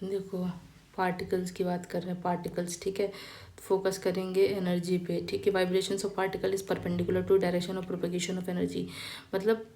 देखो पार्टिकल्स की बात कर रहे हैं, पार्टिकल्स, ठीक है। फोकस करेंगे एनर्जी पे, ठीक है। Vibrations of particle is perpendicular to direction of propagation of energy, मतलब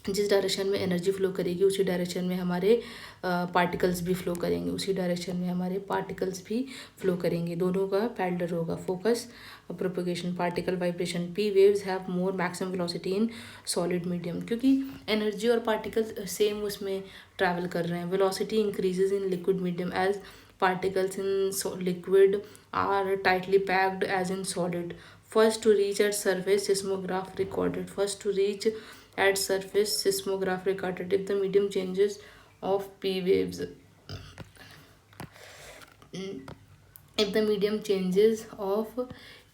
जिस डायरेक्शन में एनर्जी फ्लो करेगी उसी डायरेक्शन में हमारे पार्टिकल्स भी फ्लो करेंगे, उसी डायरेक्शन में हमारे पार्टिकल्स भी फ्लो करेंगे, दोनों का पैरेलल होगा। Focus propagation particle vibration, P waves have more maximum velocity in solid medium, क्योंकि एनर्जी और पार्टिकल्स सेम उसमें ट्रैवल कर रहे हैं। Velocity increases in liquid medium as particles in liquid are tightly packed as in solid. First to reach at surface seismograph recorded. First to reach at surface seismograph recorded. If the medium changes of P waves, if the medium changes of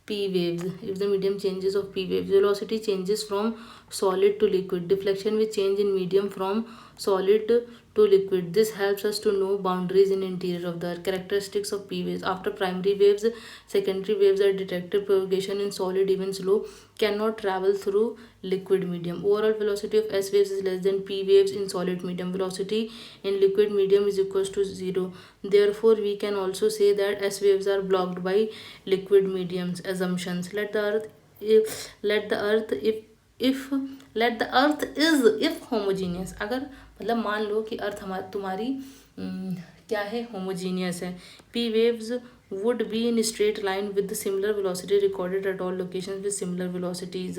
if the medium changes of P waves, velocity changes from solid to liquid. Deflection will change in medium from solid to liquid. This helps us to know boundaries in interior of the earth. Characteristics of P waves. After primary waves, secondary waves are detected. Propagation in solid, even slow, cannot travel through liquid medium. Overall velocity of S waves is less than P waves in solid medium. Velocity in liquid medium is equals to 0. Therefore, we can also say that S waves are blocked by liquid mediums. Assumptions. Let the earth if let the earth is if homogeneous, अगर मतलब मान लो कि अर्थ हमारी तुम्हारी क्या है, homogeneous है, P waves would be in straight line with the similar velocity recorded at all locations with similar velocities.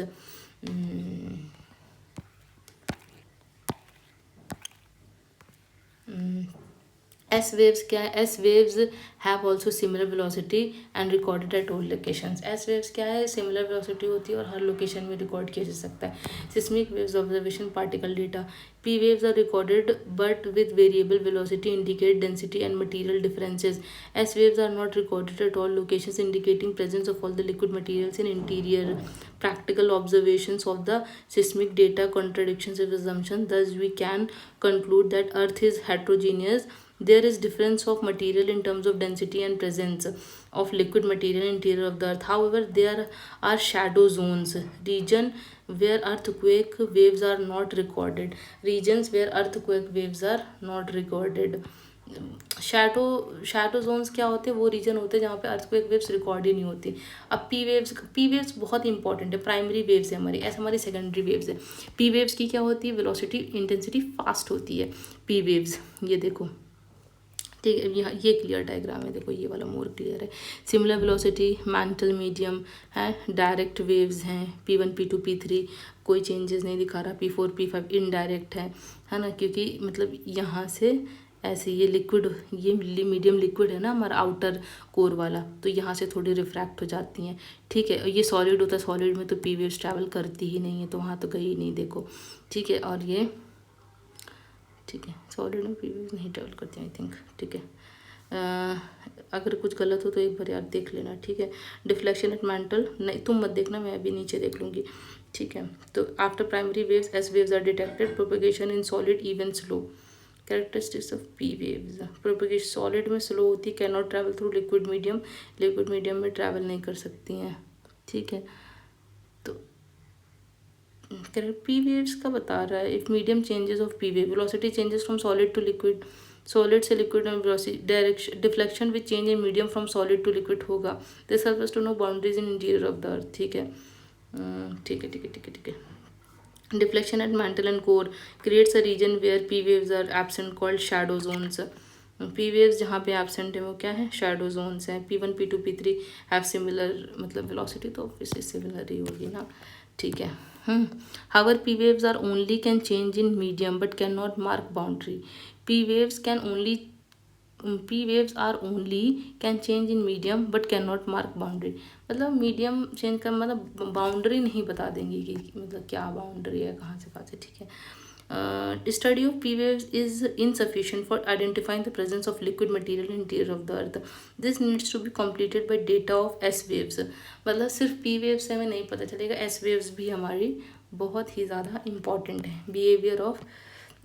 S waves क्या है, S waves have also similar velocity and recorded at all locations. S waves क्या है, similar velocity होती है और हर location में record किया जा सकता है। Seismic waves observation particle data, P waves are recorded but with variable velocity indicate density and material differences. S waves are not recorded at all locations indicating presence of all the liquid materials in interior. Practical observations of the seismic data contradictions of assumption. Thus, we can conclude that Earth is heterogeneous. There is difference of material in terms of density and presence of liquid material in interior of the Earth. However, there are shadow zones, region where earthquake waves are not recorded. Regions where earthquake waves are not recorded. Shadow zones क्या होते हैं, वो reason होते हैं जहाँ पे earthquake waves record ही नहीं होती। अब पी वेव्स बहुत इंपॉर्टेंट है, प्राइमरी वेव्स है हमारी, ऐसे हमारी सेकेंडरी वेव्स है। पी वेव्स की क्या होती है, वेलोसिटी इंटेंसिटी फास्ट होती है पी वेव्स, ये देखो, ठीक है। यहाँ ये क्लियर डायग्राम है, देखो ये वाला मोर क्लियर है। सिमिलर वेलोसिटी मैंटल मीडियम है, डायरेक्ट वेव्स हैं, P1 P2 P3 कोई चेंजेस नहीं दिखा रहा, P4 P5 इनडायरेक्ट है ना, क्योंकि मतलब यहाँ से ऐसे ये लिक्विड, ये मीडियम लिक्विड है ना हमारा आउटर कोर वाला, तो यहाँ से थोड़ी रिफ्रैक्ट हो जाती हैं, ठीक है। ये सॉलिड होता है, सॉलिड में तो पी वेव्स ट्रैवल करती ही नहीं है, तो वहाँ तो गई ही नहीं, देखो, ठीक है। और ये ठीक है, सॉलिड में पी वेव्स नहीं ट्रैवल करती आई थिंक, ठीक है। अगर कुछ गलत हो तो एक बार यार देख लेना, ठीक है। डिफ्लेक्शन एट मेंटल, नहीं तुम मत देखना, मैं अभी नीचे देख लूँगी, ठीक है। तो after primary waves S waves are detected, propagation in solid even slow. Characteristics of P waves, propagation solid में स्लो होती, can not travel through liquid medium, liquid medium में ट्रैवल नहीं कर सकती हैं, ठीक है। तो पी वेव्स का बता रहा है, if medium changes of P wave, velocity changes from solid to liquid, solid से लिक्विड में velocity direction deflection with change in medium from solid to liquid होगा। This helps us to know boundaries in interior of the earth, ठीक है, ठीक है, ठीक है, ठीक है, ठीक है। Deflection at mantle and core creates a region where P waves are absent called shadow zones. P waves जहाँ पे absent है वो क्या है, shadow zones हैं। P1 P2 P3 have similar, मतलब velocity तो obviously similar ही होगी ना, ठीक है। However, P waves are only can change in medium but cannot mark boundary. P waves are only can change in medium but cannot mark boundary. मतलब medium change का मतलब boundary नहीं बता देंगी कि मतलब क्या बाउंड्री है, कहाँ से, ठीक है। Study of P waves is insufficient for identifying the presence of liquid material in interior of the earth. This needs to be completed by data of S waves. मतलब सिर्फ पी वेव्स से हमें नहीं पता चलेगा, एस वेव्स भी हमारी बहुत ही ज़्यादा इंपॉर्टेंट है। बिहेवियर ऑफ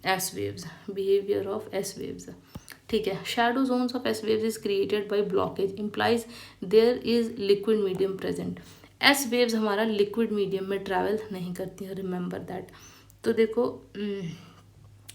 एस वेव्स, ठीक है। Shadow zones of S waves is created by blockage, implies there is liquid medium present. S waves हमारा लिक्विड मीडियम में ट्रैवल नहीं करती हैं, रिमेंबर दैट। तो देखो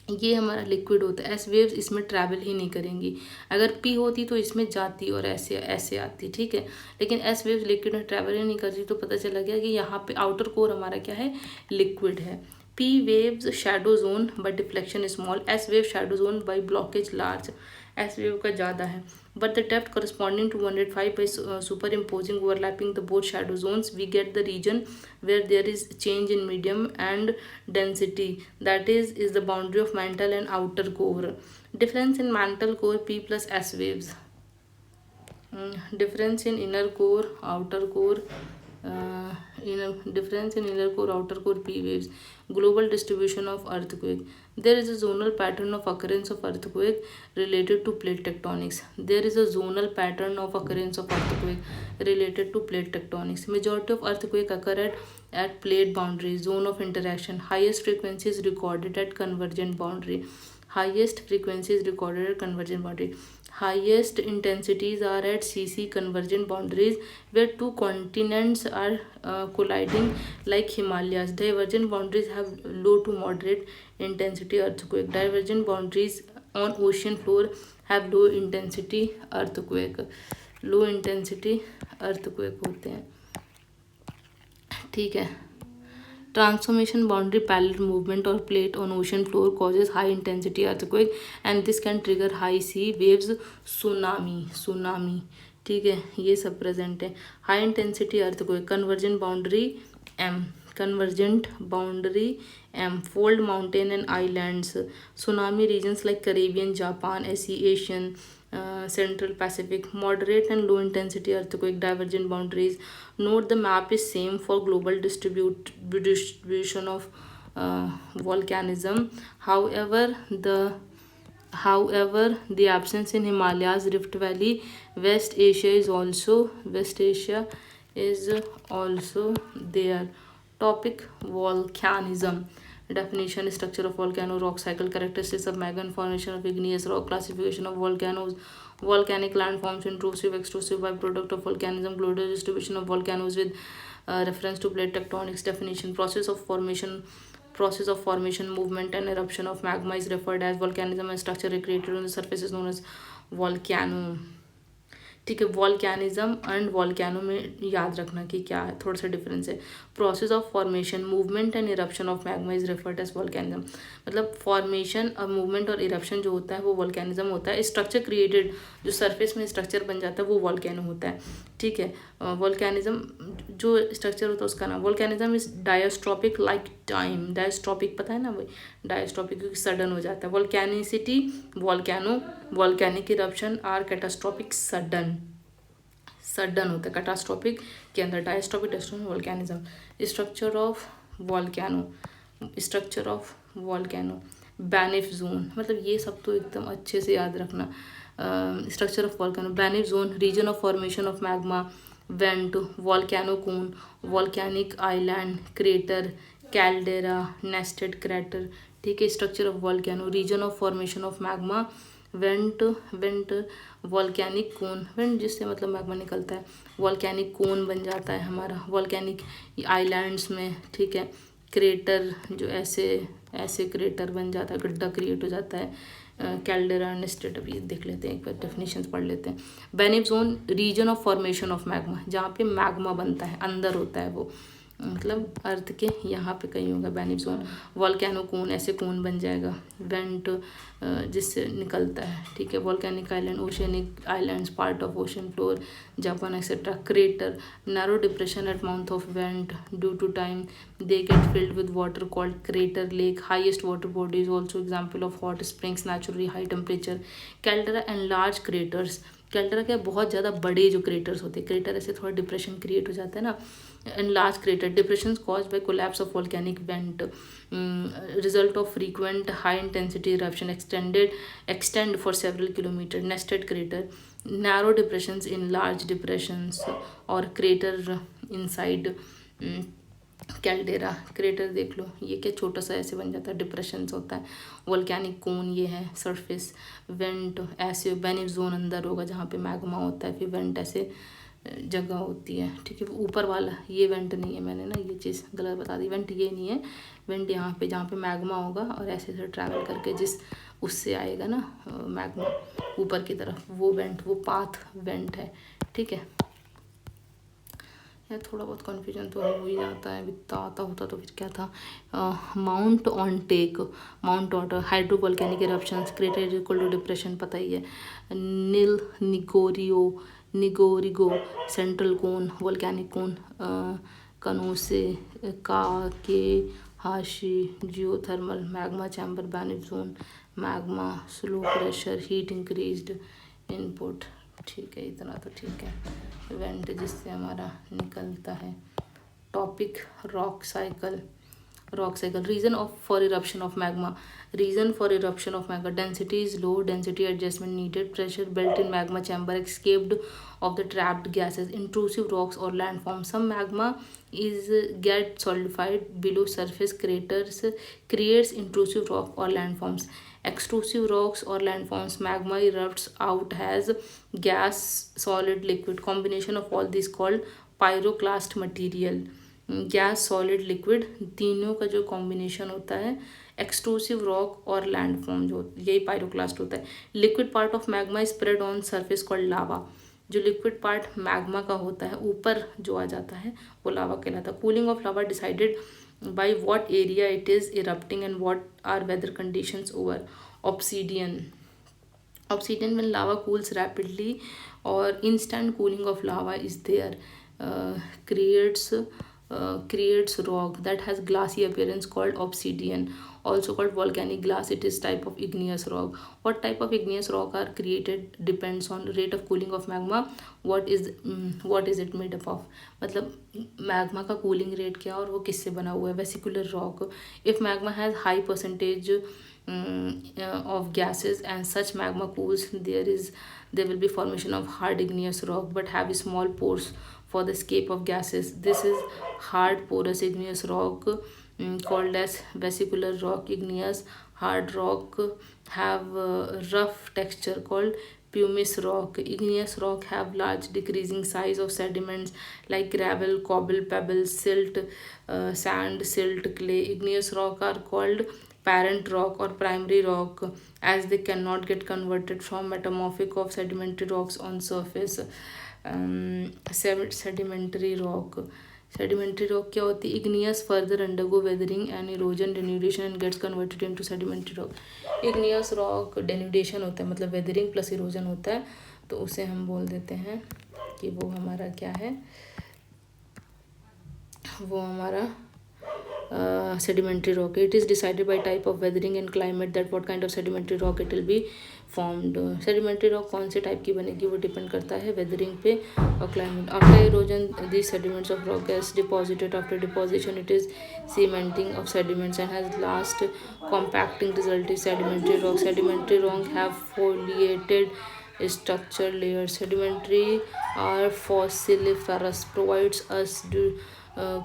ये हमारा लिक्विड होता है। एस वेव्स इसमें ट्रैवल ही नहीं करेंगी। अगर पी होती तो इसमें जाती और ऐसे ऐसे आती, ठीक है। लेकिन एस वेव्स लिक्विड में ट्रैवल ही नहीं करती, तो पता चला गया कि यहाँ पे आउटर कोर हमारा क्या है, लिक्विड है। P waves shadow zone but deflection small, S wave shadow zone by blockage large. S wave का ज़्यादा है, but the depth corresponding to 105 by superimposing overlapping the both shadow zones, we get the region where there is change in medium and density, that is the boundary of mantle and outer core. Difference in mantle core P plus S waves. Difference in inner core outer core, difference in inner core outer core P waves. Global distribution of earthquake. There is a zonal pattern of occurrence of earthquake related to plate tectonics. There is a zonal pattern of occurrence of earthquake related to plate tectonics. Majority of earthquake occur at plate boundary, zone of interaction. Highest frequencies recorded at convergent boundary. Highest frequencies recorded at convergent boundary. Highest intensities are at CC convergent boundaries where two continents are colliding like Himalayas. Divergent boundaries have low to moderate intensity earthquake. Divergent boundaries on ocean floor have low intensity earthquake. Low intensity earthquake होते हैं, ठीक है। Transformation boundary parallel movement or plate on ocean floor causes high intensity earthquake and this can trigger high sea waves, tsunami, ठीक है। ये सब present है। High intensity earthquake, convergent boundary M, fold mountain and islands, tsunami regions like Caribbean, Japan, Asian, Central Pacific. Moderate and low intensity earthquake, divergent boundaries. Note the map is same for global distribution of volcanism. However, the absence in Himalayas, Rift Valley, West Asia is also there. Topic: volcanism. Definition: structure of volcano, rock cycle, characteristics of magma, formation of igneous rock, classification of volcanoes, volcanic landforms, intrusive, extrusive byproduct of volcanism, global distribution of volcanoes with reference to plate tectonics. Definition: process of formation, movement and eruption of magma is referred as volcanism, and structure recreated on the surface is known as volcano, ठीक है। Volcanism and volcano में याद रखना कि क्या है, थोड़ा सा डिफरेंस है। Process of formation, movement and eruption of magma is referred as volcanism. मतलब फॉर्मेशन और मूवमेंट और इरप्शन जो होता है वो वॉल्केनिज्म होता है। स्ट्रक्चर क्रिएटेड, जो सरफेस में स्ट्रक्चर बन जाता है वो वॉल्केनो होता है, ठीक है। वॉल्केनिज्म जो स्ट्रक्चर होता है उसका नाम volcanism is diastrophic like time. Diastrophic पता है ना, वही डायस्ट्रॉपिक क्योंकि सडन हो जाता है। Volcanicity volcano, volcanic eruption are catastrophic sudden होता है कैटास्ट्रॉपिक के अंदर। Diastrophic diastrophic volcanism. Structure of volcano, Benioff zone, मतलब ये सब तो एकदम अच्छे से याद रखना। Structure of volcano, Benioff zone, region of formation of magma, vent, volcano cone, volcanic island, crater, caldera, nested crater, ठीक है। Structure of volcano, region of formation of magma, vent, volcanic cone, vent जिससे मतलब magma निकलता है, volcanic कोन बन जाता है हमारा वॉल्केनिक आइलैंड्स में, ठीक है। क्रेटर जो ऐसे क्रेटर बन जाता है, गड्ढा क्रिएट हो जाता है। कैल्डेरा, नेस्टेड, अभी देख लेते हैं, एक बार डेफिनेशंस पढ़ लेते हैं। Benioff zone, region of formation of magma, जहाँ पे मैग्मा बनता है, अंदर होता है वो, मतलब अर्थ के यहाँ पे कहीं होगा बेनिफ जोन। वॉल्केनो कोन, ऐसे कोन बन जाएगा। वेंट जिससे निकलता है, ठीक है। Volcanic island, oceanic islands, part of ocean floor, Japan etcetera. Crater, narrow depression at mouth of vent, due to time they get filled with water called crater lake. Highest water body is also example of hot springs, naturally high temperature. Caldera and large craters, caldera के बहुत ज़्यादा बड़े जो craters होते हैं, crater ऐसे थोड़ा depression create हो जाता है ना। And large crater, depression cause by collapse of volcanic went, result of frequent high intensity eruption extend for several kilometre. Nested crater, narrow depressions in large depressions और crater inside caldera. Crater देख लो, ये क्या छोटा सा ऐसे बन जाता है, डिप्रेशंस होता है। वॉल्केनिक कोन ये है सरफेस। वेंट ऐसे, बेनिफ जोन अंदर होगा जहाँ पे मैग्मा होता है, फिर वेंट ऐसे जगह होती है, ठीक है। ऊपर वाला ये वेंट नहीं है, मैंने ना ये चीज़ गलत बता दी, वेंट ये नहीं है। वेंट यहाँ पे जहाँ पे मैग्मा होगा और ऐसे ऐसे ट्रैवल करके जिस उससे आएगा ना मैग्मा ऊपर की तरफ, वो वेंट, वो पाथ वेंट है, ठीक है। यार थोड़ा बहुत कन्फ्यूजन तो हो ही जाता है, इतना आता होता तो फिर क्या था। Mount Ontake, mount water, hydro volcanic eruptions, crater equal to depression, पता ही है। नील निगोरियो, निगोरिगो, सेंट्रल कोन, वोल्केनिक कोन, कनोसे, का के हाशी, geothermal, magma chamber, Benioff zone, magma, slow pressure, heat increased, input, ठीक है, इतना तो ठीक है। इवेंट जिससे हमारा निकलता है topic, rock cycle, rock cycle, reason of for eruption of magma, reason for eruption of magma, density is low, density adjustment needed, pressure belt in magma chamber, escaped of the trapped gases, intrusive rocks or landforms, some magma is get solidified below surface, craters creates intrusive rock or landforms, extrusive rocks or landforms, magma erupts out as gas, solid, liquid, combination of all these called pyroclast material, gas solid liquid तीनों का जो combination होता है, extrusive rock और landform जो यही pyroclast होता है। Liquid part of magma spread on surface called lava, जो लिक्विड पार्ट मैग्मा का होता है ऊपर जो आ जाता है वो लावा कहलाता है। Cooling of lava decided by what area it is erupting and what are weather conditions over. Obsidian, obsidian when lava cools rapidly or instant cooling of lava is there, creates rock that has glassy appearance called obsidian, also called volcanic glass. It is type of igneous rock. What type of igneous rock are created depends on rate of cooling of magma. What is it made up of, मतलब magma का cooling rate क्या और वो किससे बना हुआ है। Vesicular rock, if magma has high percentage of gases and such magma cools, there will be formation of hard igneous rock but have small pores for the escape of gases. This is hard porous igneous rock, called as vesicular rock. Igneous hard rock have rough texture called pumice rock. Igneous rock have large decreasing size of sediments like gravel, cobble, pebbles, silt, sand, silt, clay. Igneous rock are called parent rock or primary rock as they cannot get converted from metamorphic of sedimentary rocks on surface. Sedimentary rock, sedimentary rock क्या होती है? igneous further undergo weathering and erosion, denudation and gets converted into sedimentary rock. igneous rock denudation होता है, मतलब weathering plus erosion होता है, तो उसे हम बोल देते हैं कि वो हमारा क्या है, वो हमारा sedimentary rock. It is decided by type of weathering and climate that what kind of sedimentary rock it will be formed. Sedimentary rock कौन से टाइप की बनेगी वो डिपेंड करता है वेदरिंग पे और climate. After erosion these sediments of rock gets deposited. After deposition it is cementing of sediments and has last compacting result is sedimentary rock. Sedimentary rock have foliated structure layers. Sedimentary are fossiliferous, provides us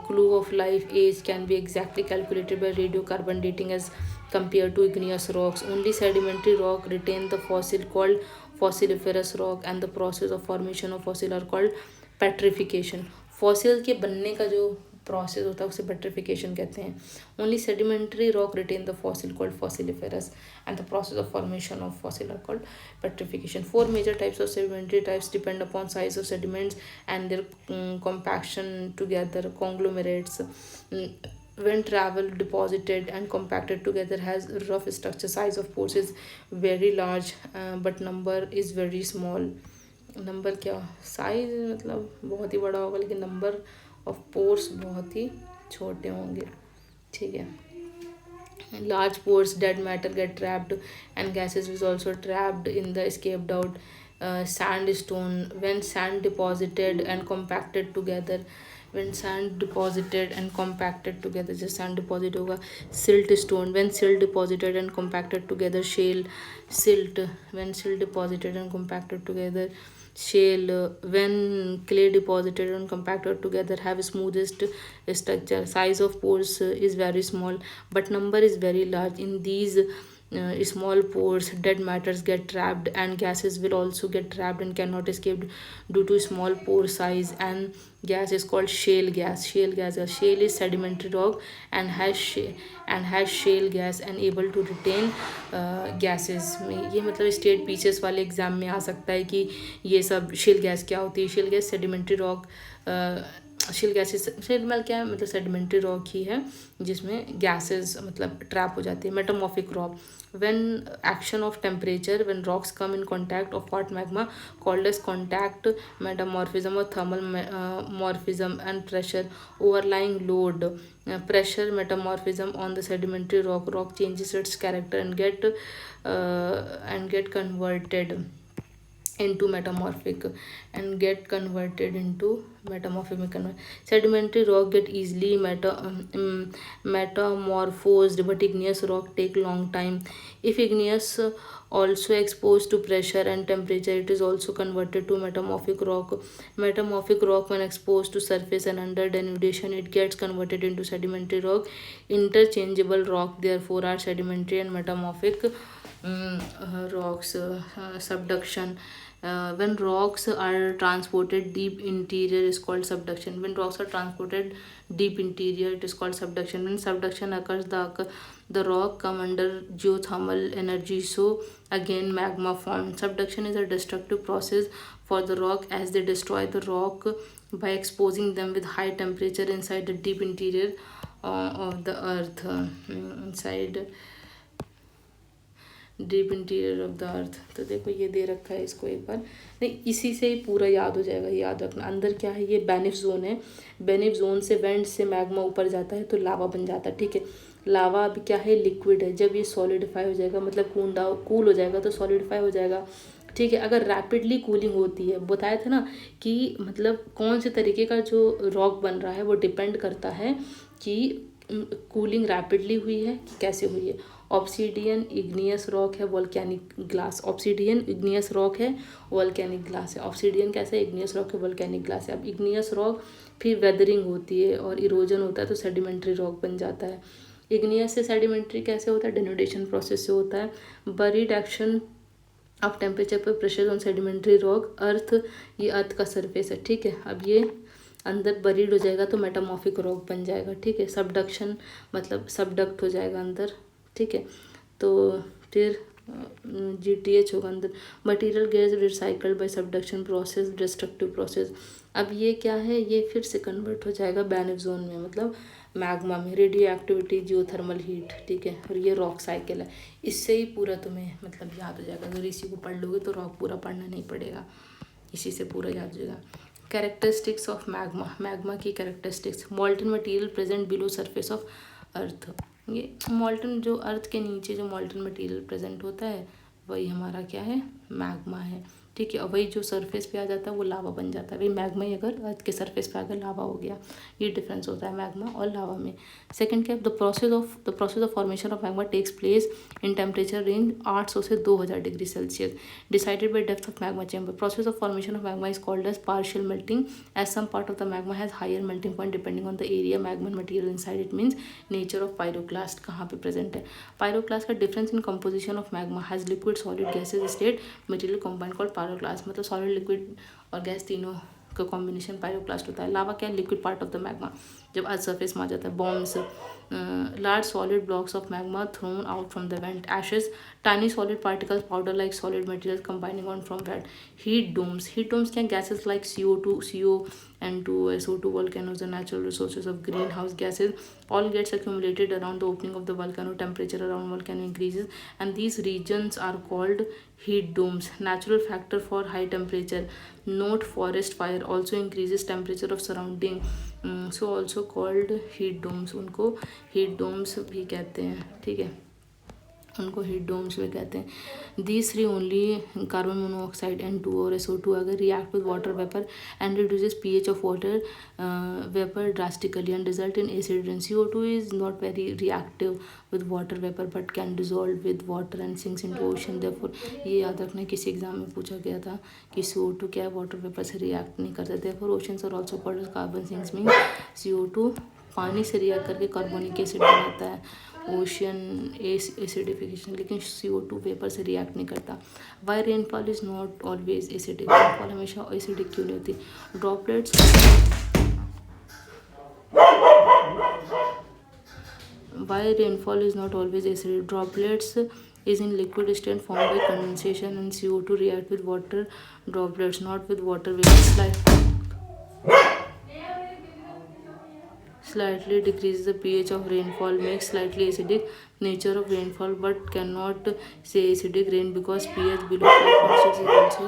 clue of life age can be exactly calculated by radiocarbon dating as compared to igneous rocks. Only sedimentary rock retain the fossil called fossiliferous rock and the process of formation of fossil are called petrification. Fossil के बनने का जो process होता है उसे petrification कहते हैं. Only sedimentary rock retain the fossil called fossiliferous and the process of formation of fossil are called petrification. 4 major types of sedimentary types depend upon size of sediments and their compaction together. Conglomerates when travel deposited and compacted together has rough structure. Size of pores is very large but number is very small. Number क्या, size मतलब बहुत ही बड़ा होगा लेकिन number of pores बहुत ही छोटे होंगे. ठीक है. Large pores dead matter gate trapped and gases is also trapped in the escaped out. Sandstone when sand deposited and compacted together, when sand deposited and compacted together, जैसे sand deposit होगा. Silt stone when silt deposited and compacted together. Shale, silt when silt deposited and compacted together. Shale when clay deposited and compacted together have smoothest structure. Size of pores is very small but number is very large. In these small pores, dead matters get trapped, and gases will also get trapped and cannot escape due to small pore size. And gas is called shale gas. Shale is sedimentary rock and has shale gas and able to retain gases में। ये मतलब state pieces वाले exam में आ सकता है कि ये सब शेल गैस क्या होती है। Shale gas sedimentary rock, shale gases shale क्या है मतलब सेडिमेंट्री रॉक ही है जिसमें गैसेस मतलब ट्रैप हो जाती है। Metamorphic rock, when action of temperature, when rocks come in contact of hot magma called as contact metamorphism or thermal morphism, and pressure overlying load, pressure metamorphism on the sedimentary rock changes its character and get converted into metamorphic sedimentary rock get easily metamorphosed, but igneous rock take long time. If igneous also exposed to pressure and temperature, it is also converted to metamorphic rock. Metamorphic rock, when exposed to surface and under denudation, it gets converted into sedimentary rock. Interchangeable rock therefore are sedimentary and metamorphic rocks. Subduction, when rocks are transported deep interior is called subduction. When rocks are transported deep interior, it is called subduction. When subduction occurs, the rock come under geothermal energy, so again magma formed. Subduction is a destructive process for the rock as they destroy the rock by exposing them with high temperature inside the deep interior of the earth. Inside deep interior of the अर्थ। तो देखो ये दे रखा है, इसको एक बार नहीं, इसी से ही पूरा याद हो जाएगा। याद रखना अंदर क्या है, ये बेनिफ जोन है। बेनिफ जोन से वेंट से मैग्मा ऊपर जाता है तो लावा बन जाता है, ठीक है। लावा अभी क्या है, लिक्विड है। जब ये सॉलिडिफाई हो जाएगा मतलब कूल हो जाएगा तो सॉलिडिफाई हो जाएगा, ठीक है। अगर रैपिडली कूलिंग होती है, बताया था ना कि मतलब कौन से तरीके का जो रॉक बन रहा है वो डिपेंड करता है कि कूलिंग रैपिडली हुई है कि कैसे हुई है। ऑब्सीडियन इग्नियस रॉक है, volcanic glass. Obsidian igneous rock है, वोल्केनिक ग्लास है। ऑब्सीडियन कैसा है, इग्नियस रॉक है, वोल्केनिक ग्लास है। अब इग्नियस रॉक फिर वेदरिंग होती है और इरोजन होता है तो सेडिमेंट्री रॉक बन जाता है। इग्नियस से सेडिमेंट्री कैसे होता है, डेनुडेशन प्रोसेस से होता है। बरीड एक्शन ऑफ टेम्परेचर पर प्रेशर ऑन सेडिमेंट्री रॉक। अर्थ, ये अर्थ का सरफेस है, ठीक है। अब ये अंदर बरीड हो जाएगा तो मेटामॉर्फिक रॉक बन जाएगा, ठीक है। सबडक्शन मतलब सबडक्ट हो जाएगा अंदर, ठीक है। तो फिर GTH होगा अंदर। Material gets recycled by subduction process, destructive process. अब ये क्या है, ये फिर से कन्वर्ट हो जाएगा बेनिफ जोन में मतलब मैग्मा में। रेडियो एक्टिविटी, जियोथर्मल हीट, ठीक है। और ये रॉक साइकिल है। इससे ही पूरा तुम्हें मतलब याद हो जाएगा। अगर इसी को पढ़ लोगे तो रॉक पूरा पढ़ना नहीं पड़ेगा, इसी से पूरा याद हो जाएगा। कैरेक्टरिस्टिक्स ऑफ मैग्मा, मैग्मा की characteristics. मॉल्टन material present below surface of earth. ये मॉल्टन जो अर्थ के नीचे जो मॉल्टन मटेरियल प्रेजेंट होता है वही हमारा क्या है, मैग्मा है, ठीक है। और वही जो सरफेस पे आ जाता है वो लावा बन जाता है। वही मैग्मा ही अगर अर्थ के सरफेस पे आकर लावा हो गया, ये डिफरेंस होता है मैग्मा और लावा में। सेकंड क्या, the process of formation of magma takes place in temperature range 800 से 2000 degree Celsius, decided by depth of magma chamber. Process of formation of magma is called as partial melting, as some part of the magma has higher melting point depending on the area magma material inside. It means nature of pyroclast कहाँ पे present है। Pyroclast का difference in composition of magma has liquid, solid, gases state, material combined called pyroclast. मतलब solid, liquid और gas तीनों का combination पायरोक्लास्ट होता है। लावा क्या है, liquid part of the magma जब अर्थ सरफेस में आ जाता है। Bombs, large solid blocks of magma thrown out from the vent. Ashes, tiny solid particles, powder like solid material combining on from vent. Heat domes, heat domes क्या, gases like CO2, CO and SO2 volcanoes, the natural resources of greenhouse gases, all gets accumulated around the opening of the volcano. Temperature around volcano increases and these regions are called heat domes. Natural factor for high temperature, note forest fire, also increases temperature of surrounding, so also called heat domes. उनको heat domes भी कहते हैं, ठीक है, उनको heat Doms भी कहते हैं। These three only carbon monoxide N2 और SO2 अगर react with water vapour and reduces pH of water vapour drastically and result in acid rain. CO2 is not very reactive with water vapour but can dissolve with water and sinks into ocean. Therefore ये याद रखना, किसी exam में पूछा गया था कि CO2 क्या है, वाटर वेपर से रिएक्ट नहीं करता। Therefore oceans are also called carbon sinks mean CO2 पानी से रिएक्ट करके कार्बोनिक एसिड बनाता है। ओशियन एसिडिफिकेशन, लेकिन CO2 वेपर से रिएक्ट नहीं करता। Why rainfall is not always acidic, rainfall हमेशा एसिडिक क्यों नहीं होती? Droplets Why rainfall is not always acidic? Droplets is in liquid state formed by condensation and CO2 react with water droplets, not with water vapor. Slightly decreases the pH of rainfall, makes slightly acidic nature of rainfall, but cannot say acidic rain because pH below 5.6 is also